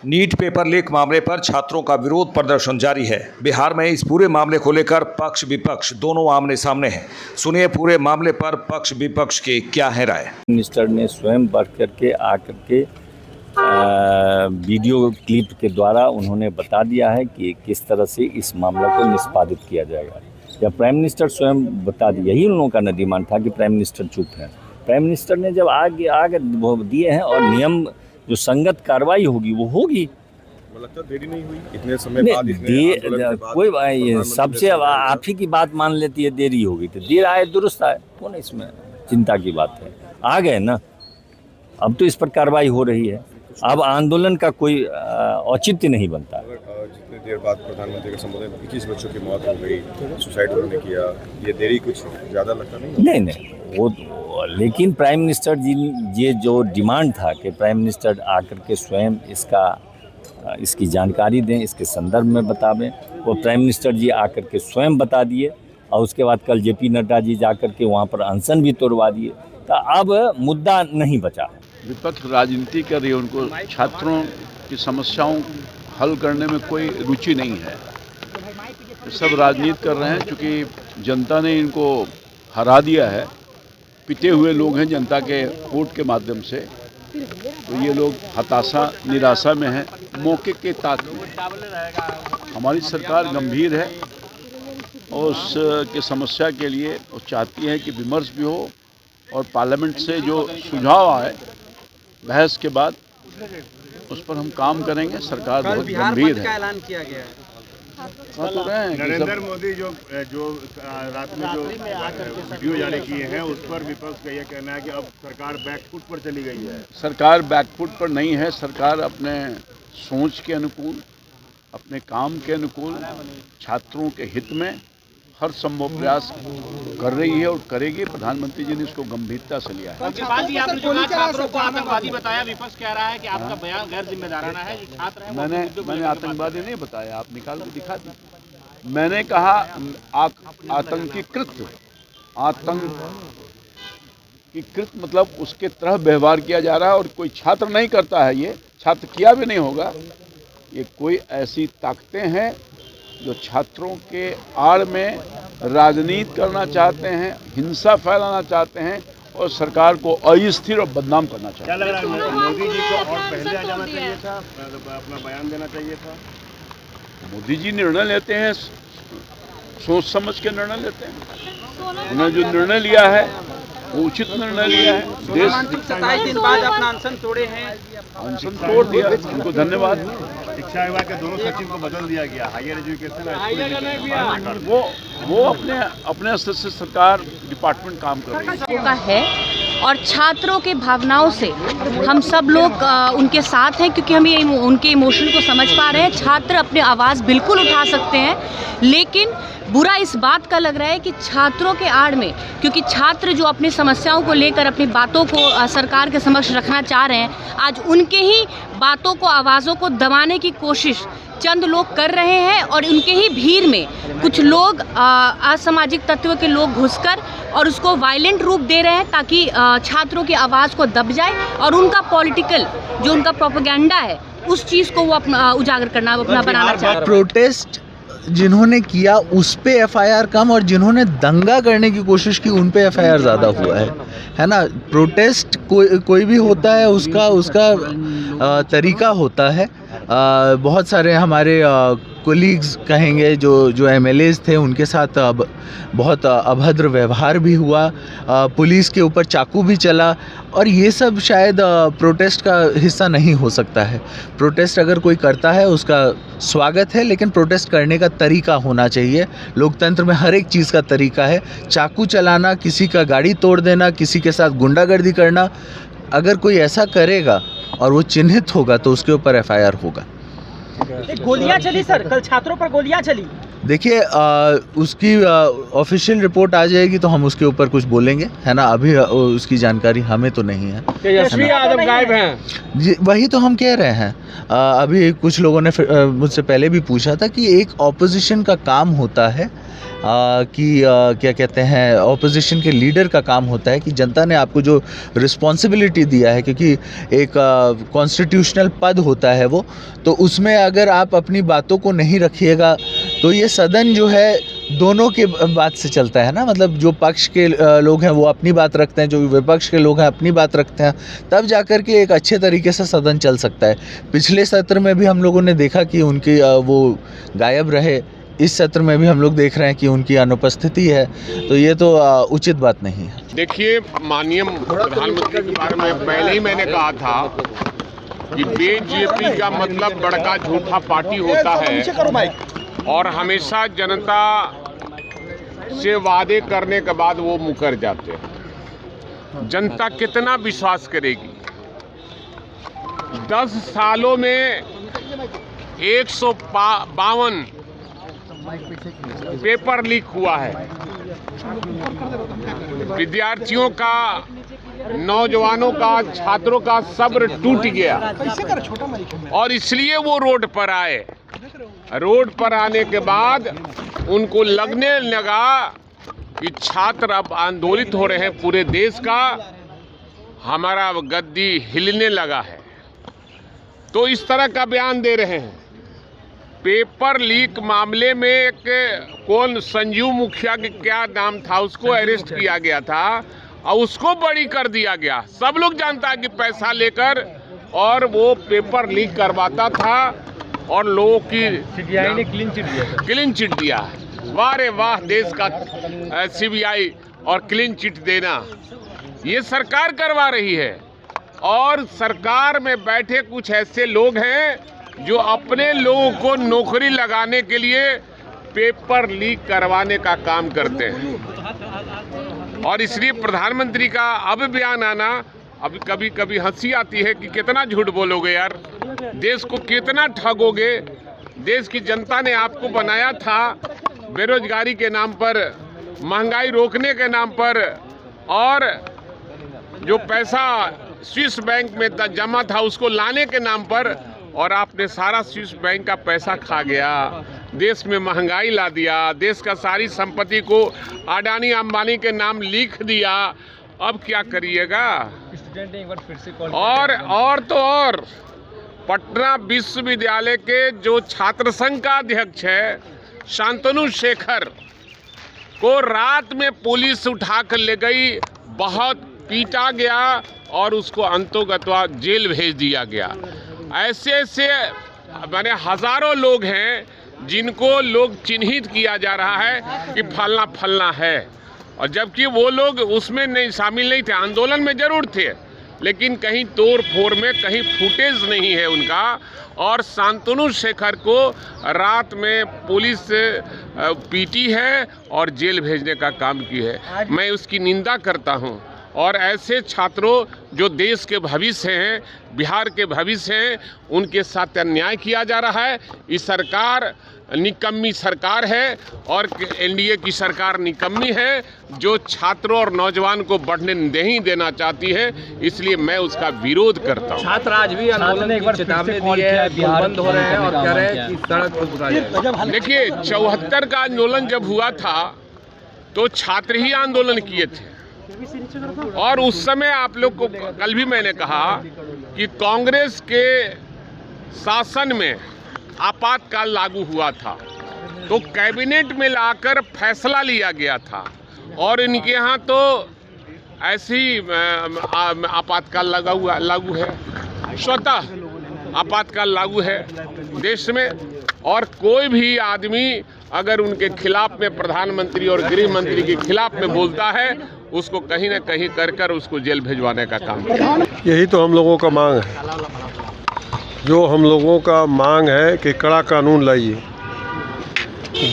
NEET paper leak मामले पर छात्रों का विरोध प्रदर्शन जारी है। बिहार में इस पूरे मामले को लेकर पक्ष विपक्ष दोनों आमने सामने हैं। सुनिए पूरे मामले पर पक्ष विपक्ष की क्या है राय। मिनिस्टर ने स्वयं बढ़ करके आकर के वीडियो क्लिप के द्वारा उन्होंने बता दिया है कि किस तरह से इस मामले को निष्पादित किया जाएगा। जब प्राइम मिनिस्टर स्वयं बता दिया, यही उन लोगों का डिमांड था कि प्राइम मिनिस्टर चुप है। प्राइम मिनिस्टर ने जब आगे दिए हैं और नियम जो संगत कार्रवाई होगी वो होगी। लगता देरी नहीं हुई इतने समय बाद, कोई सबसे आप ही की बात मान लेती है देरी होगी तो देर आए दुरुस्त आए, कौन इसमें चिंता की बात है। आ गए ना, अब तो इस पर कार्रवाई हो रही है। अब आंदोलन का कोई औचित्य नहीं बनता। जितने देर बाद प्रधानमंत्री का संबोधन 21 बच्चों की मौत हो गई, सुसाइड उन्होंने किया, ये देरी कुछ ज़्यादा लगता नहीं? वो लेकिन प्राइम मिनिस्टर जी ये जो डिमांड था कि प्राइम मिनिस्टर आकर के स्वयं इसकी जानकारी दें, इसके संदर्भ में बतावें, वो प्राइम मिनिस्टर जी आकर के स्वयं बता दिए और उसके बाद कल जेपी नड्डा जी जाकर के वहाँ पर अनशन भी तोड़वा दिए। तो अब मुद्दा नहीं बचा। विपक्ष राजनीति कर रही है, उनको छात्रों की समस्याओं हल करने में कोई रुचि नहीं है। सब राजनीति कर रहे हैं क्योंकि जनता ने इनको हरा दिया है। पिटे हुए लोग हैं जनता के वोट के माध्यम से, तो ये लोग हताशा निराशा में हैं, मौके के ताक में। हमारी सरकार गंभीर है और उसके समस्या के लिए वो चाहती है कि विमर्श भी हो और पार्लियामेंट से जो सुझाव आए बहस के बाद उस पर हम काम करेंगे। सरकार बहुत गंभीर है। ऐलान किया गया है। नरेंद्र मोदी जो रात में जो वीडियो जारी किए हैं उस पर विपक्ष का यह कहना है कि अब सरकार बैकफुट पर चली गई है। सरकार बैकफुट पर नहीं है। सरकार अपने सोच के अनुकूल, अपने काम के अनुकूल, छात्रों के हित में हर संभव प्रयास कर रही है और करेगी। प्रधानमंत्री जी ने इसको गंभीरता से लिया है। आपने जो छात्रों को आतंकवादी बताया, विपक्ष कह रहा है कि आपका बयान गैर जिम्मेदाराना है। छात्र हैं, मैंने आतंकवादी नहीं बताया, आप निकाल के दिखा दीजिए। मैंने कहा आतंकीकृत मतलब उसके तरह व्यवहार किया जा रहा है और कोई छात्र नहीं करता है, ये छात्र किया भी नहीं होगा। ये कोई ऐसी ताकतें हैं जो छात्रों के आड़ में राजनीति करना चाहते हैं, हिंसा फैलाना चाहते हैं और सरकार को अस्थिर और बदनाम करना चाहते हैं। क्या लग रहा है मोदी जी को और पहले आ जाना चाहिए था, अपना बयान देना चाहिए था? मोदी जी निर्णय लेते हैं, सोच समझ के निर्णय लेते हैं। उन्होंने जो निर्णय लिया है वो उचित निर्णय लिया है। देश 27 दिन बाद अपना अनशन तोड़े हैं। अनशन तोड़ दिया, उनको धन्यवाद। शिक्षा विभाग के दोनों सचिव को बदल दिया गया। हायर एजुकेशन वो अपने स्तर से सरकार डिपार्टमेंट काम कर रही है और छात्रों के भावनाओं से हम सब लोग उनके साथ हैं, क्योंकि हम ये उनके इमोशन को समझ पा रहे हैं। छात्र अपने आवाज़ बिल्कुल उठा सकते हैं, लेकिन बुरा इस बात का लग रहा है कि छात्रों के आड़ में, क्योंकि छात्र जो अपनी समस्याओं को लेकर अपनी बातों को सरकार के समक्ष रखना चाह रहे हैं, आज उनके ही बातों को, आवाज़ों को दबाने की कोशिश चंद लोग कर रहे हैं और उनके ही भीड़ में कुछ लोग असामाजिक तत्व के लोग घुसकर और उसको वायलेंट रूप दे रहे हैं ताकि छात्रों की आवाज़ को दब जाए और उनका पॉलिटिकल जो उनका प्रोपेगेंडा है उस चीज़ को वो अपना उजागर करना, अपना बनाना चाहते हैं। प्रोटेस्ट जिन्होंने किया उस पे एफआईआर कम और जिन्होंने दंगा करने की कोशिश की उन पे एफआईआर ज़्यादा हुआ है ना। प्रोटेस्ट कोई भी होता है, उसका तरीका होता है। बहुत सारे हमारे कोलीग्स कहेंगे जो एमएलएज थे, उनके साथ बहुत अभद्र व्यवहार भी हुआ, पुलिस के ऊपर चाकू भी चला और ये सब शायद प्रोटेस्ट का हिस्सा नहीं हो सकता है। प्रोटेस्ट अगर कोई करता है उसका स्वागत है, लेकिन प्रोटेस्ट करने का तरीका होना चाहिए। लोकतंत्र में हर एक चीज़ का तरीका है। चाकू चलाना, किसी का गाड़ी तोड़ देना, किसी के साथ गुंडागर्दी करना, अगर कोई ऐसा करेगा और वो चिन्हित होगा तो उसके ऊपर एफआईआर होगा। गोलियां चली सर, कल छात्रों पर गोलियां चली। देखिए उसकी ऑफिशियल रिपोर्ट आ जाएगी तो हम उसके ऊपर कुछ बोलेंगे, है ना। अभी उसकी जानकारी हमें तो नहीं है। तेजस्वी यादव गायब हैं। जी वही तो हम कह रहे हैं। अभी कुछ लोगों ने मुझसे पहले भी पूछा था कि एक ऑपोजिशन का काम होता है कि क्या कहते हैं, ऑपोजिशन के लीडर का काम होता है कि जनता ने आपको जो रिस्पॉन्सिबिलिटी दिया है, क्योंकि एक कॉन्स्टिट्यूशनल पद होता है वो, तो उसमें अगर आप अपनी बातों को नहीं रखिएगा तो ये सदन जो है दोनों के बात से चलता है ना। मतलब जो पक्ष के लोग हैं वो अपनी बात रखते हैं, जो विपक्ष के लोग हैं अपनी बात रखते हैं, तब जाकर के एक अच्छे तरीके से सदन चल सकता है। पिछले सत्र में भी हम लोगों ने देखा कि उनकी वो गायब रहे, इस सत्र में भी हम लोग देख रहे हैं कि उनकी अनुपस्थिति है, तो ये तो उचित बात नहीं है। देखिए, माननीय प्रधानमंत्री के बारे में पहले ही मैंने कहा था कि बीजेपी का मतलब बड़का झूठा पार्टी होता है और हमेशा जनता से वादे करने के बाद वो मुकर जाते हैं। जनता कितना विश्वास करेगी? 10 सालों में 152 पेपर लीक हुआ है। विद्यार्थियों का, नौजवानों का, छात्रों का सब्र टूट गया और इसलिए वो रोड पर आए। रोड पर आने के बाद उनको लगने लगा कि छात्र अब आंदोलित हो रहे हैं, पूरे देश का हमारा गद्दी हिलने लगा है, तो इस तरह का बयान दे रहे हैं। पेपर लीक मामले में एक कौन संजीव मुखिया के क्या नाम था, उसको अरेस्ट किया गया था और उसको बरी कर दिया गया। सब लोग जानता है कि पैसा लेकर और वो पेपर लीक करवाता था और लोगों की सीबीआई ने क्लीन चिट दिया। वाह रे वाह, देश का सीबीआई और क्लीन चिट देना ये सरकार करवा रही है। और सरकार में बैठे कुछ ऐसे लोग हैं जो अपने लोगों को नौकरी लगाने के लिए पेपर लीक करवाने का काम करते हैं। और इसलिए प्रधानमंत्री का अब बयान आना, अब कभी कभी हंसी आती है कि कितना झूठ बोलोगे यार, देश को कितना ठगोगे। देश की जनता ने आपको बनाया था बेरोजगारी के नाम पर, महंगाई रोकने के नाम पर, और जो पैसा स्विस बैंक में जमा था उसको लाने के नाम पर, और आपने सारा स्विस बैंक का पैसा खा गया, देश में महंगाई ला दिया, देश का सारी संपत्ति को अडानी अंबानी के नाम लिख दिया। अब क्या करिएगा? और पटना विश्वविद्यालय के जो छात्र संघ का अध्यक्ष है शांतनु शेखर को रात में पुलिस उठा कर ले गई, बहुत पीटा गया और उसको अंतोगत्वा जेल भेज दिया गया। ऐसे ऐसे मैंने हजारों लोग हैं जिनको लोग चिन्हित किया जा रहा है कि फलना फलना है, और जबकि वो लोग उसमें नहीं शामिल नहीं थे। आंदोलन में जरूर थे, लेकिन कहीं तोड़ फोड़ में कहीं फुटेज नहीं है उनका। और शांतनु शेखर को रात में पुलिस पीटी है और जेल भेजने का काम की है। मैं उसकी निंदा करता हूँ। और ऐसे छात्रों जो देश के भविष्य हैं, बिहार के भविष्य हैं, उनके साथ अन्याय किया जा रहा है। ये सरकार निकम्मी सरकार है और एनडीए की सरकार निकम्मी है, जो छात्रों और नौजवान को बढ़ने नहीं देना चाहती है। इसलिए मैं उसका विरोध करता हूँ। छात्र आज भी आंदोलन की चेतावनी दी है, बंद हो रहे हैं और कह रहे हैं कि सड़क पर उतरा जाए। देखिए, 74 का आंदोलन जब हुआ था तो छात्र ही आंदोलन किए थे, और उस समय आप लोग को कल भी मैंने कहा कि कांग्रेस के शासन में आपातकाल लागू हुआ था, तो कैबिनेट में लाकर फैसला लिया गया था, और इनके यहाँ तो ऐसी आपातकाल लागू है, स्वतः आपातकाल लागू है देश में। और कोई भी आदमी अगर उनके खिलाफ में, प्रधानमंत्री और गृह मंत्री के खिलाफ में बोलता है, उसको कहीं ना कहीं कर उसको जेल भिजवाने का काम करता है। यही तो हम लोगों का मांग है। जो हम लोगों का मांग है कि कड़ा कानून लाइए,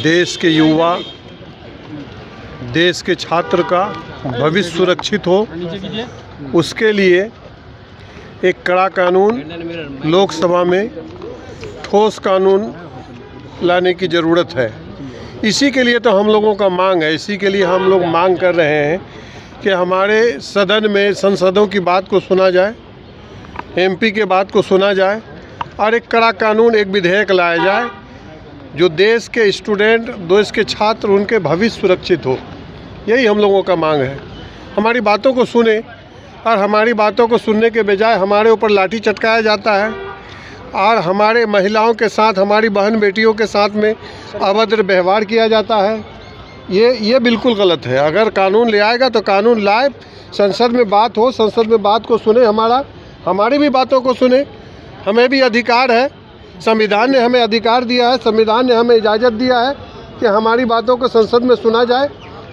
देश के युवा, देश के छात्र का भविष्य सुरक्षित हो, उसके लिए एक कड़ा कानून, लोकसभा में ठोस कानून लाने की ज़रूरत है। इसी के लिए तो हम लोगों का मांग है, इसी के लिए हम लोग मांग कर रहे हैं कि हमारे सदन में सांसदों की बात को सुना जाए, एमपी के बात को सुना जाए और एक कड़ा कानून, एक विधेयक लाया जाए जो देश के स्टूडेंट, देश के छात्र, उनके भविष्य सुरक्षित हो। यही हम लोगों का मांग है। हमारी बातों को सुने और हमारी बातों को सुनने के बजाय हमारे ऊपर लाठी चटकाया जाता है और हमारे महिलाओं के साथ, हमारी बहन बेटियों के साथ में अभद्र व्यवहार किया जाता है। ये बिल्कुल गलत है। अगर कानून ले आएगा तो कानून लाए, संसद में बात हो, संसद में बात को सुने, हमारी भी बातों को सुने। हमें भी अधिकार है, संविधान ने हमें अधिकार दिया है, संविधान ने हमें इजाज़त दिया है कि हमारी बातों को संसद में सुना जाए।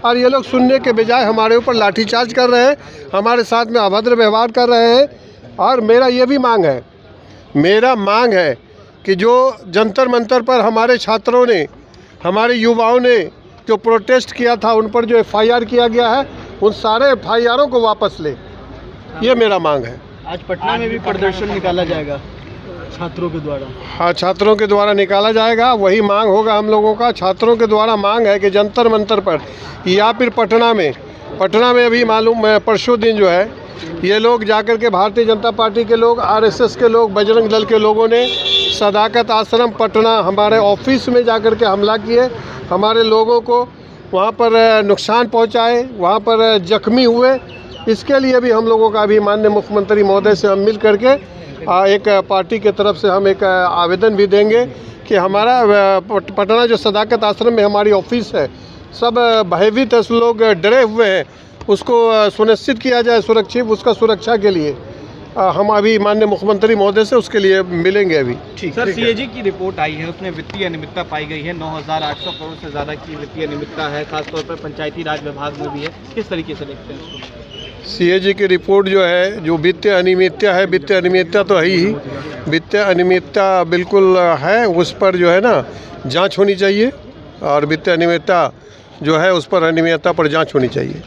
और ये लोग सुनने के बजाय हमारे ऊपर लाठीचार्ज कर रहे हैं, हमारे साथ में अभद्र व्यवहार कर रहे हैं। और मेरा ये भी मांग है कि जो जंतर मंतर पर हमारे छात्रों ने, हमारे युवाओं ने जो प्रोटेस्ट किया था, उन पर जो FIR किया गया है, उन सारे FIRों को वापस ले, ये मेरा मांग है। आज पटना में भी प्रदर्शन निकाला जाएगा छात्रों के द्वारा। हाँ, छात्रों के द्वारा निकाला जाएगा, वही मांग होगा हम लोगों का। छात्रों के द्वारा मांग है कि जंतर मंतर पर या फिर पटना में अभी मालूम परसों दिन जो है, ये लोग जाकर के भारतीय जनता पार्टी के लोग, RSS के लोग, बजरंग दल के लोगों ने सदाकत आश्रम पटना हमारे ऑफिस में जाकर के हमला किए, हमारे लोगों को वहाँ पर नुकसान पहुँचाए, वहाँ पर जख्मी हुए। इसके लिए भी हम लोगों का अभी माननीय मुख्यमंत्री महोदय से हम मिल करके एक पार्टी के तरफ से हम एक आवेदन भी देंगे कि हमारा पटना जो सदाकत आश्रम में हमारी ऑफिस है, सब भयभीत लोग डरे हुए हैं, उसको सुनिश्चित किया जाए सुरक्षित, उसका सुरक्षा के लिए हम अभी माननीय मुख्यमंत्री महोदय से उसके लिए मिलेंगे अभी। ठीक सर, CAG की रिपोर्ट आई है, उसमें वित्तीय अनियमितता पाई गई है। 9,800 करोड़ से ज़्यादा की वित्तीय अनियमितता है, खासतौर पर पंचायती राज विभाग में भी है। किस तरीके से देखते हैं उसको? CAG की रिपोर्ट जो है, जो वित्तीय अनियमितता है, वित्तीय अनियमितता तो है ही, वित्तीय अनियमितता बिल्कुल है, उस पर जो है ना जांच होनी चाहिए और वित्तीय अनियमितता जो है उस पर अनियमितता पर जांच होनी चाहिए।